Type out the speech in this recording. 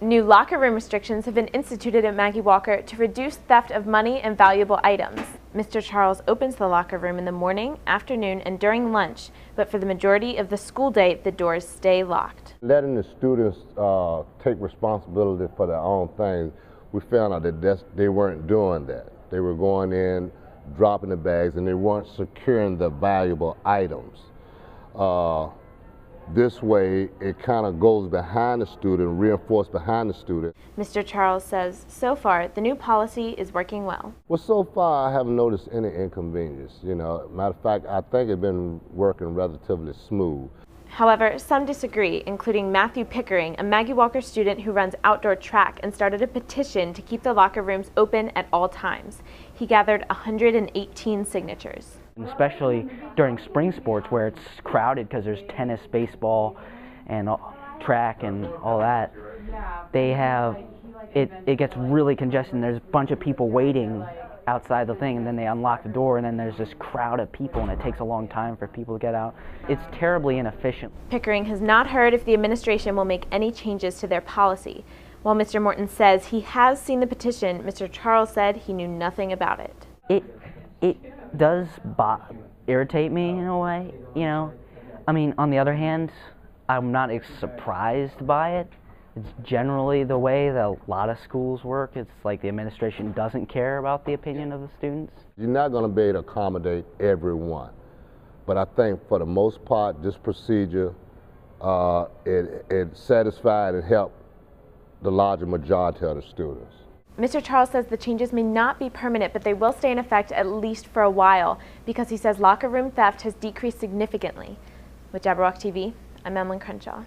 New locker room restrictions have been instituted at Maggie Walker to reduce theft of money and valuable items. Mr. Charles opens the locker room in the morning, afternoon, and during lunch, but for the majority of the school day, the doors stay locked. Letting the students take responsibility for their own things, we found out that they weren't doing that. They were going in, dropping the bags, and they weren't securing the valuable items. This way, it kind of goes behind the student, reinforced behind the student. Mr. Charles says, so far, the new policy is working well. Well, so far, I haven't noticed any inconvenience. Matter of fact, I think it's been working relatively smooth. However, some disagree, including Matthew Pickering, a Maggie Walker student who runs outdoor track and started a petition to keep the locker rooms open at all times. He gathered 118 signatures. Especially during spring sports where it's crowded because there's tennis, baseball, and track and all that. It gets really congested and there's a bunch of people waiting outside the thing, and then they unlock the door and then there's this crowd of people and it takes a long time for people to get out. It's terribly inefficient. Pickering has not heard if the administration will make any changes to their policy. While Mr. Morton says he has seen the petition, Mr. Charles said he knew nothing about it. It does irritate me in a way, I mean, on the other hand, I'm not surprised by it. It's generally the way that a lot of schools work. It's like the administration doesn't care about the opinion of the students. You're not going to be able to accommodate everyone, but I think for the most part, this procedure, it satisfied and helped the larger majority of the students. Mr. Charles says the changes may not be permanent, but they will stay in effect at least for a while because he says locker room theft has decreased significantly. With Jabberwock TV, I'm Emlyn Crenshaw.